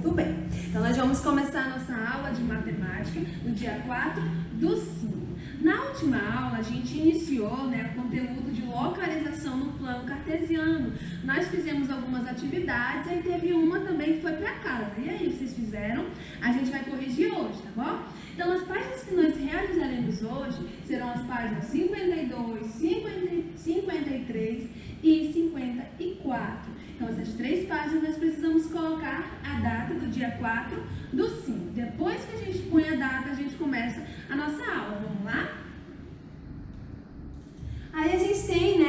Muito bem. Então, nós vamos começar a nossa aula de matemática no dia 4/5. Na última aula, a gente iniciou o conteúdo de localização no plano cartesiano. Nós fizemos algumas atividades, aí teve uma também que foi para casa. E aí, vocês fizeram? A gente vai corrigir hoje, tá bom? Então, as páginas que nós realizaremos hoje serão as páginas 52, 53 e 54. Então, essas três páginas nós precisamos colocar a data do dia 4/5. Depois que a gente põe a data, a gente começa a nossa aula. Vamos lá? Aí a gente tem,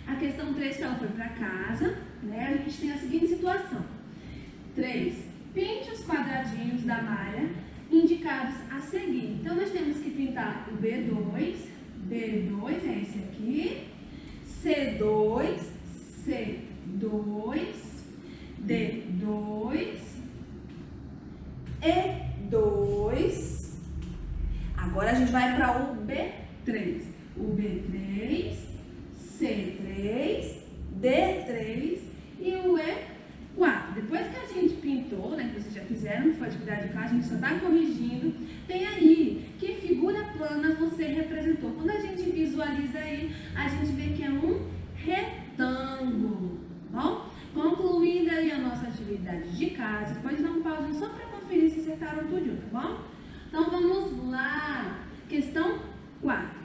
a questão 3, que ela foi para casa, A gente tem a seguinte situação. 3. Pinte os quadradinhos da malha indicados a seguir. Então, nós temos que pintar o B2 é esse aqui, C2, C2, D2, E2. Agora a gente vai para o B3. O B3, C3, D3 e o E4. Depois que a gente pintou, que vocês já fizeram, que foi atividade de casa, a gente só está corrigindo. Tem aí que figura plana você representou. Quando a gente visualiza aí, a gente vê que é um retângulo. Bom, concluindo aí a nossa atividade de casa, depois dá um pausa só para conferir se acertaram tudo, tá bom? Então vamos lá. Questão 4.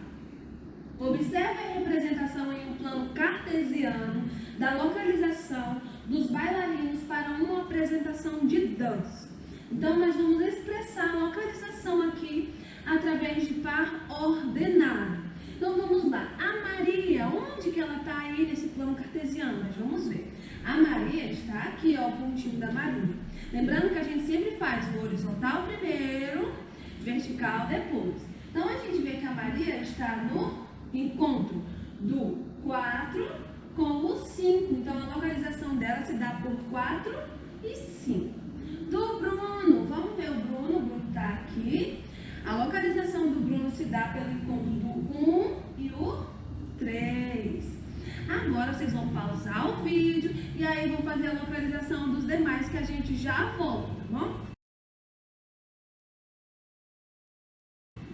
Observe a representação em um plano cartesiano da localização dos bailarinos para uma apresentação de dança. Então, nós vamos expressar a localização aqui através de par ordenado. Então, vamos lá. A Maria, onde que ela está aí nesse plano cartesiano? Nós vamos ver. A Maria está aqui, ó, o pontinho da Maria. Lembrando que a gente sempre faz o horizontal primeiro, vertical depois. Então, a gente vê que a Maria está no encontro do 4 com o 5. Então, a localização dela se dá por 4 e 5. Do Bruno, vamos ver o Bruno está aqui. A localização do Bruno se dá pelo encontro do 1 e o 3. Agora, vocês vão pausar o vídeo e aí vão fazer a localização dos demais que a gente já volta, tá bom?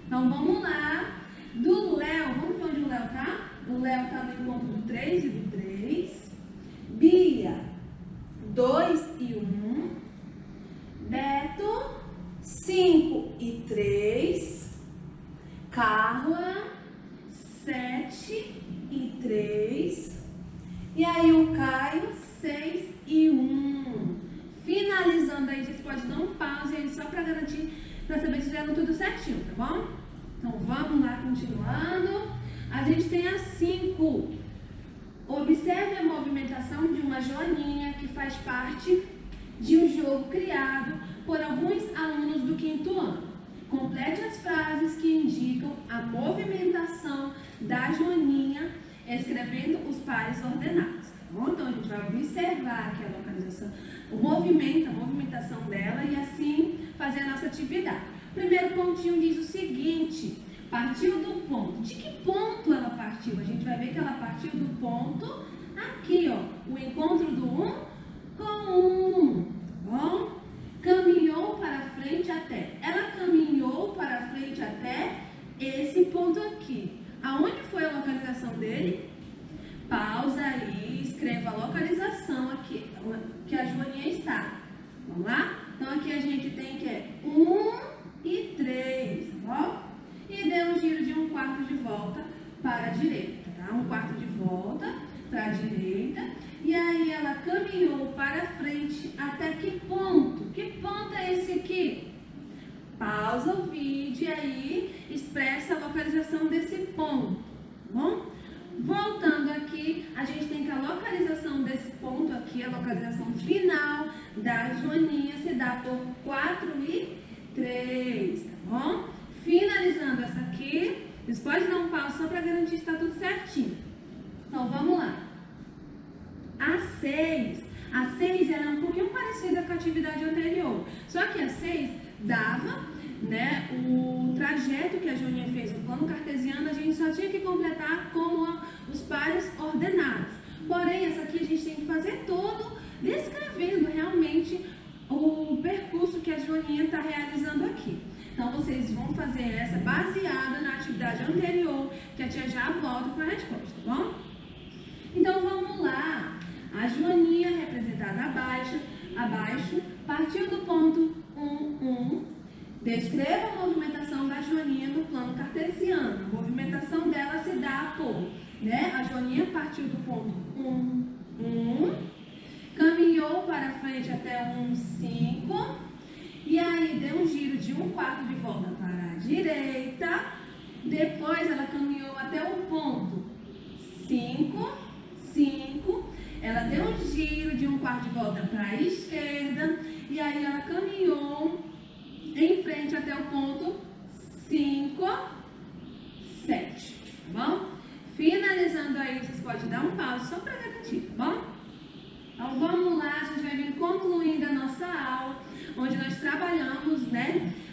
Então, vamos lá. Do Léo, vamos ver onde o Léo tá? O Léo tá no encontro do 3 e do 3. Bia, 2 e 1. Beto, 5 e 3. Carla, 7 e 3. E aí o Caio, 6 e 1. Finalizando aí, vocês podem dar um pause aí só para garantir, para saber se fizeram tudo certinho, tá bom? Então, vamos lá, continuando. A gente tem a 5. Observe a movimentação de uma joaninha que faz parte de um jogo criado por alguns alunos do 5º ano. Complete as frases que indicam a movimentação da joaninha, escrevendo os pares ordenados. Tá bom? Então, a gente vai observar aqui a localização, a movimentação dela e assim fazer a nossa atividade. O primeiro pontinho diz o seguinte: partiu do ponto. De que ponto ela partiu? A gente vai ver que ela partiu do ponto aqui, ó, o encontro do 1 com 1, tá bom? Caminhou para frente até. Ela caminhou para frente até esse ponto aqui. Aonde foi a localização dele? Pausa aí, escreva a localização aqui que a Joaninha está. Vamos lá? Então aqui a gente tem que é 1 e 3, tá bom? E deu um giro de 1/4 de volta para a direita, tá? 1/4 de volta para a direita. E aí ela caminhou para frente até que ponto? Que ponto é esse aqui? Pausa o vídeo e aí expressa a localização desse ponto, tá bom? Voltando aqui, a gente tem que a localização desse ponto aqui, a localização final da Joaninha se dá por 4 e 3, tá bom? Finalizando essa aqui, vocês podem dar um pause só para garantir que está tudo certinho. Então, vamos lá. A 6 ela é um pouquinho parecida com a atividade anterior, só que a 6 dava, o trajeto que a Joaninha fez no plano cartesiano, a gente só tinha que completar como os pares ordenados. Porém, essa aqui a gente tem que fazer todo descrevendo realmente o percurso Joaninha está realizando aqui. Então, vocês vão fazer essa baseada na atividade anterior, que a tia já volta com a resposta, tá bom? Então, vamos lá. A Joaninha, representada abaixo, partiu do ponto 1. Descreva a movimentação da Joaninha no plano cartesiano. A movimentação dela se dá por, a Joaninha partiu do ponto 1, caminhou para frente até 5, e aí deu um giro de 1/4 de volta para a direita. Depois ela caminhou até o ponto 5, ela deu um giro de 1/4 de volta para a esquerda, e aí ela caminhou em frente até o ponto 5, 7, tá bom? Finalizando aí, vocês podem dar um pause só para garantir, tá bom? Então vamos lá, a gente vai vir concluindo a nossa aula, onde nós trabalhamos,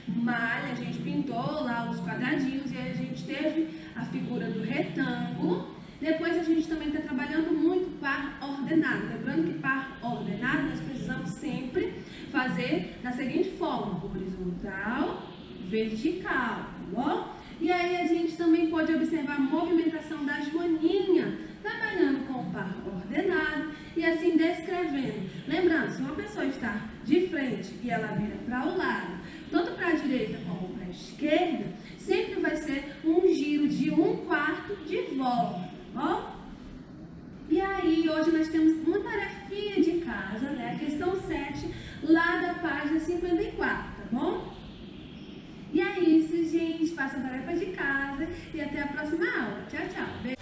malha, a gente pintou lá os quadradinhos e a gente teve a figura do retângulo. Depois a gente também está trabalhando muito par ordenado. Lembrando que par ordenado nós precisamos sempre fazer da seguinte forma: horizontal, vertical, tá bom? E aí a gente também pode observar a movimentação da Joaninha, trabalhando com o par ordenado e assim descrevendo. Lembrando, se uma pessoa está de frente e ela vira para o lado, tanto para a direita como para a esquerda, sempre vai ser um giro de 1/4 de volta, tá bom? E aí, hoje nós temos uma tarefinha de casa, a questão 7, lá da página 54, tá bom? E é isso, gente. Faça a tarefa de casa e até a próxima aula. Tchau, tchau. Beijo.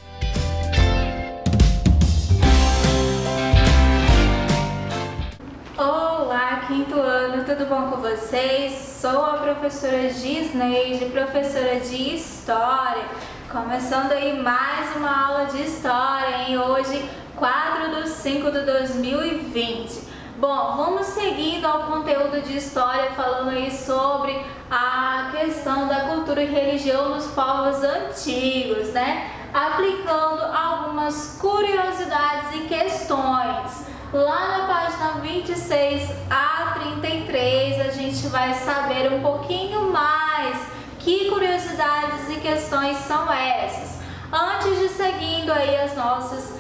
Olá, quinto ano, tudo bom com vocês? Sou a professora Gisneide, professora de História. Começando aí mais uma aula de História, hein? Hoje, 4/5/2020. Bom, vamos seguindo ao conteúdo de História, falando aí sobre a questão da cultura e religião nos povos antigos, Aplicando algumas curiosidades e questões. Lá na página 26 a 33, a gente vai saber um pouquinho mais que curiosidades e questões são essas. Antes de seguindo aí as nossas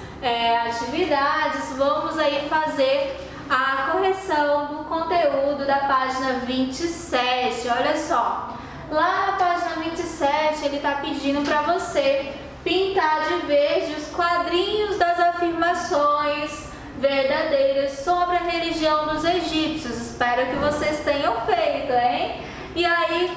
atividades, vamos aí fazer a correção do conteúdo da página 27. Olha só, lá na página 27 ele está pedindo para você pintar de verde os quadrinhos das afirmações verdadeiras sobre a religião dos egípcios. Espero que vocês tenham feito, hein? E aí,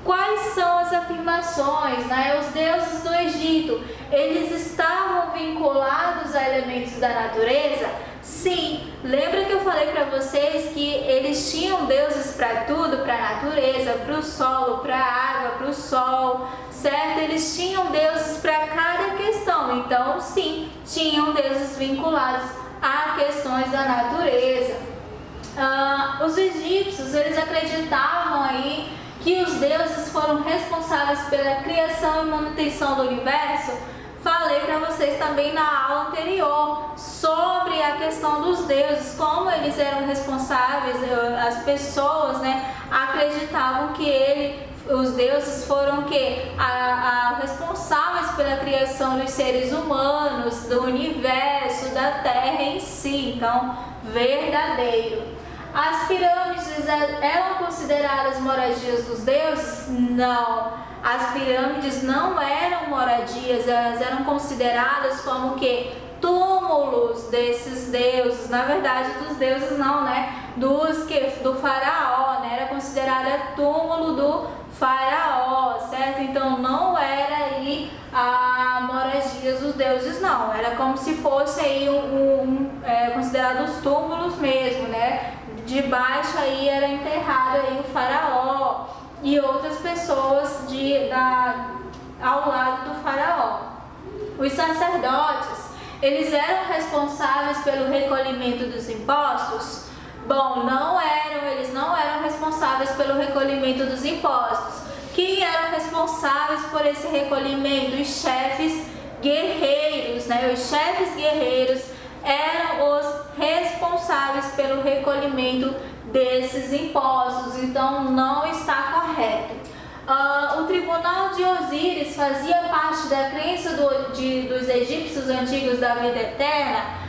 quais são as afirmações, Os deuses do Egito, eles estavam vinculados a elementos da natureza? Sim, lembra que eu falei para vocês que eles tinham deuses para tudo, para a natureza, para o solo, para a água, para o sol, certo? Eles tinham deuses para cada questão, então sim, tinham deuses vinculados a questões da natureza. Os egípcios, eles acreditavam aí que os deuses foram responsáveis pela criação e manutenção do universo. Falei para vocês também na aula anterior sobre a questão dos deuses, como eles eram responsáveis, as pessoas acreditavam que os deuses foram responsáveis pela criação dos seres humanos, do universo, da terra em si. Então, verdadeiro. As pirâmides eram consideradas moradias dos deuses? Não. As pirâmides não eram moradias, elas eram consideradas como túmulos desses deuses. Na verdade, dos deuses não, do faraó, Era considerada túmulo do faraó, certo? Então não era aí a moradia dos deuses, não. Era como se fosse aí considerados túmulos mesmo, Debaixo aí era enterrado aí o faraó e outras pessoas ao lado do faraó. Os sacerdotes, eles eram responsáveis pelo recolhimento dos impostos? Bom, eles não eram responsáveis pelo recolhimento dos impostos. Quem eram responsáveis por esse recolhimento? Os chefes guerreiros, Os chefes guerreiros eram os responsáveis pelo recolhimento desses impostos, então não está correto. O tribunal de Osíris fazia parte da crença dos egípcios antigos da vida eterna?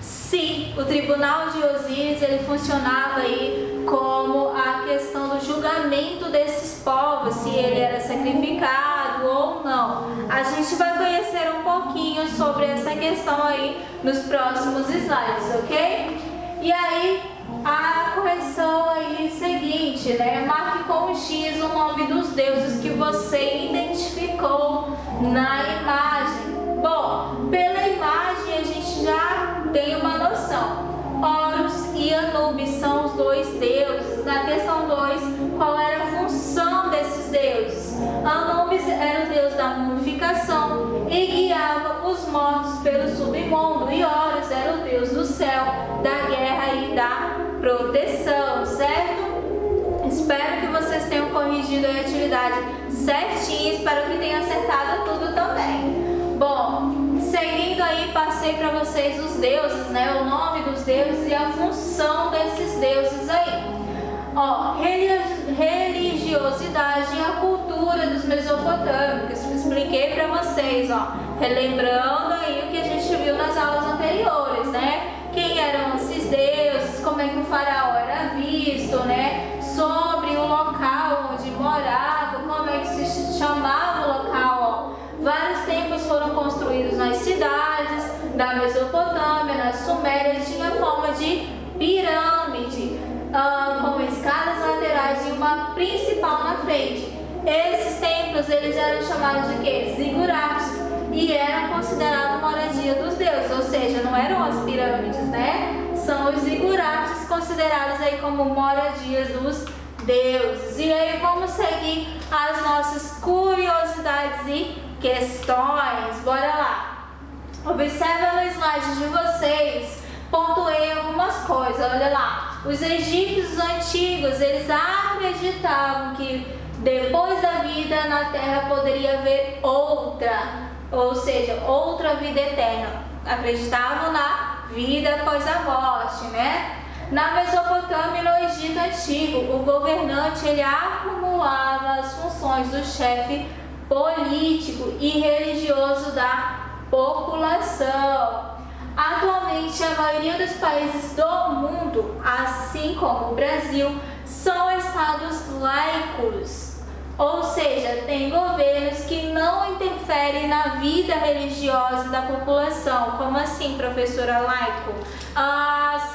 Sim, o tribunal de Osíris ele funcionava aí como a questão do julgamento desses povos, se ele era sacrificado ou não. A gente vai conhecer um pouquinho sobre essa questão aí nos próximos slides, ok? E aí, a correção aí seguinte, né? Marque com um X o nome dos deuses que você identificou na imagem. Bom, pela imagem a gente já tem uma noção. Horus e Anubis são os dois deuses. Na questão 2, qual era a função desses deuses? Anubis era o deus da mumificação e guiava os mortos pelo submundo, e Horus era o deus do céu, da guerra e da proteção, certo? Espero que vocês tenham corrigido a atividade certinho, espero que tenham acertado tudo também. Bom, seguindo aí, passei para vocês os deuses, né? O nome dos deuses e a função desses deuses aí. Ó, religiosidade e a cultura dos mesopotâmicos. Expliquei para vocês, ó, relembrando aí o que a gente viu nas aulas anteriores, né? Quem eram esses deuses, como é que o faraó era visto, né? Sobre o local onde morava, como é que se chamava o local, ó. Vários templos foram construídos nas cidades da Mesopotâmia, na Suméria, tinha forma de pirâmide, com escadas laterais e uma principal na frente. Esses templos eles eram chamados de quê? Zigurates, e eram considerados moradia dos deuses, ou seja, não eram as pirâmides, né? São os zigurates considerados aí como moradias dos deuses. E aí vamos seguir as nossas curiosidades e questões. Bora lá. Observa no slide de vocês, pontuei algumas coisas. Olha lá. Os egípcios antigos, eles acreditavam que depois da vida na Terra poderia haver outra, ou seja, outra vida eterna. Acreditavam na vida após a morte, né? Na Mesopotâmia e no Egito Antigo, o governante ele acumulava as funções do chefe político e religioso da população. Atualmente, a maioria dos países do mundo, assim como o Brasil, são estados laicos, ou seja, tem governos que não interferem na vida religiosa da população. Como assim, professora, laico?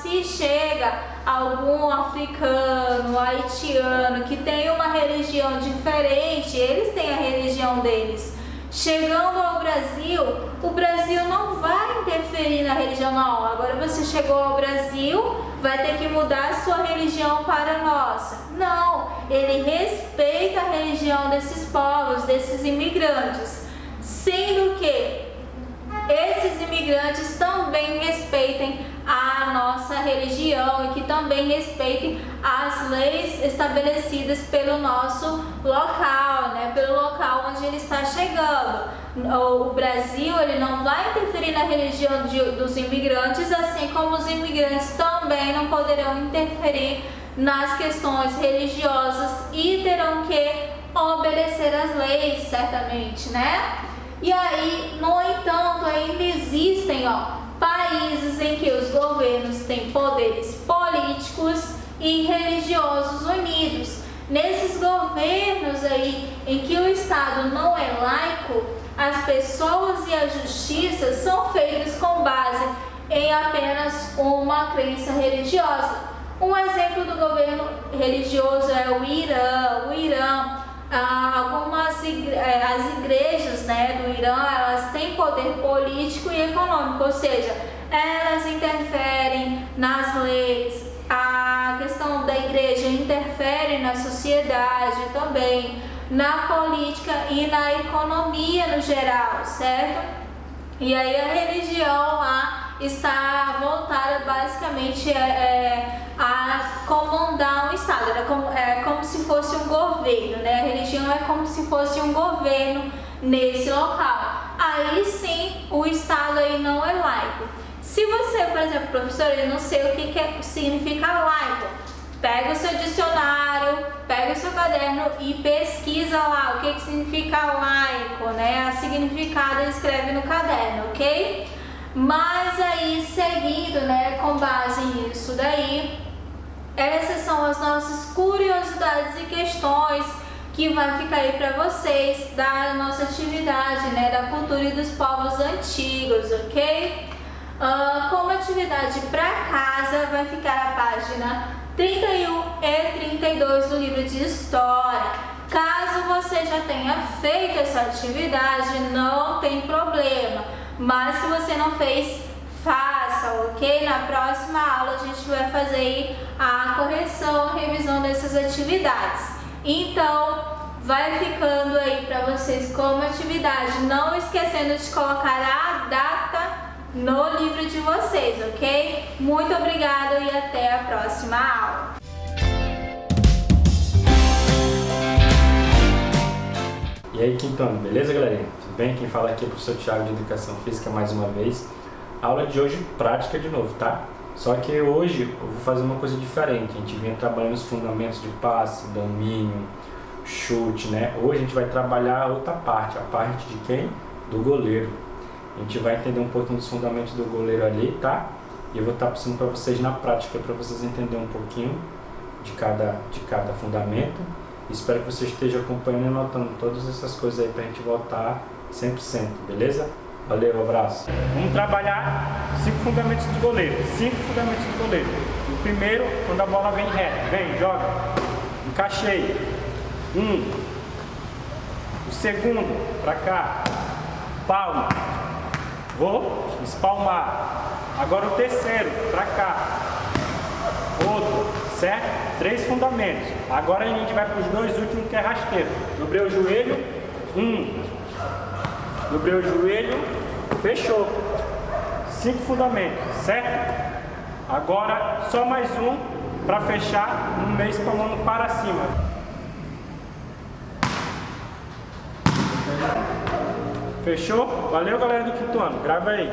Se chega algum africano, haitiano que tem uma religião diferente, eles têm a religião deles. Chegando ao Brasil, o Brasil não vai interferir na religião, não. Agora você chegou ao Brasil, vai ter que mudar a sua religião para a nossa. Não, ele respeita a religião desses povos, desses imigrantes, sendo que esses imigrantes também respeitem a nossa religião e que também respeitem as leis estabelecidas pelo nosso local, né? Pelo local onde ele está chegando. O Brasil ele não vai interferir na religião dos imigrantes, assim como os imigrantes também não poderão interferir nas questões religiosas e terão que obedecer às leis, certamente, né? E aí, no entanto, ainda existem, países em que os governos têm poderes políticos e religiosos unidos. Nesses governos aí, em que o Estado não é laico, as pessoas e a justiça são feitas com base em apenas uma crença religiosa. Um exemplo do governo religioso é o Irã. O Irã, as igrejas, né, do Irã, elas têm poder político e econômico, ou seja, elas interferem nas leis. A questão da igreja interfere na sociedade também, na política e na economia no geral, certo? E aí a religião lá está voltada basicamente a comandar um Estado, é como se fosse um governo, né? A religião é como se fosse um governo nesse local. Aí sim, o Estado aí não é laico. Se você, por exemplo, professor, eu não sei o que significa laico, pega o seu dicionário, pega o seu caderno e pesquisa lá o que significa laico, né? A significado escreve no caderno, ok? Mas aí, seguindo, né, com base nisso daí, essas são as nossas curiosidades e questões que vai ficar aí para vocês da nossa atividade, né, da cultura e dos povos antigos, ok? Como atividade para casa vai ficar a página 31 e 32 do livro de história. Caso você já tenha feito essa atividade, não tem problema, mas se você não fez, faça, ok? Na próxima aula a gente vai fazer aí a correção, a revisão dessas atividades. Então, vai ficando aí para vocês como atividade, não esquecendo de colocar a data no livro de vocês, ok? Muito obrigada e até a próxima aula. E aí, quintão, beleza, galerinha? Tudo bem? Quem fala aqui é o professor Thiago de Educação Física mais uma vez. Aula de hoje prática de novo, tá? Só que hoje eu vou fazer uma coisa diferente. A gente vinha trabalhando os fundamentos de passe, domínio, chute, né? Hoje a gente vai trabalhar a outra parte, a parte de quem? Do goleiro. A gente vai entender um pouquinho dos fundamentos do goleiro ali, tá? E eu vou estar passando para vocês na prática, para vocês entenderem um pouquinho de cada fundamento. Espero que você esteja acompanhando e anotando todas essas coisas aí para a gente voltar 100%, beleza? Valeu, abraço. Vamos trabalhar 5 fundamentos do goleiro. 5 fundamentos do goleiro. O primeiro, quando a bola vem reta, vem, joga, encaixei. 1. O segundo, para cá, palma. Vou espalmar. Agora o terceiro, para cá. Outro, certo? 3 fundamentos. Agora a gente vai para os 2 últimos, que é rasteiro. Dobrei o joelho. 1. Dobrei o joelho. Fechou. 5 fundamentos, certo? Agora só mais um para fechar, no meio espalmando para cima. Fechou? Valeu, galera do quinto ano. Grava aí.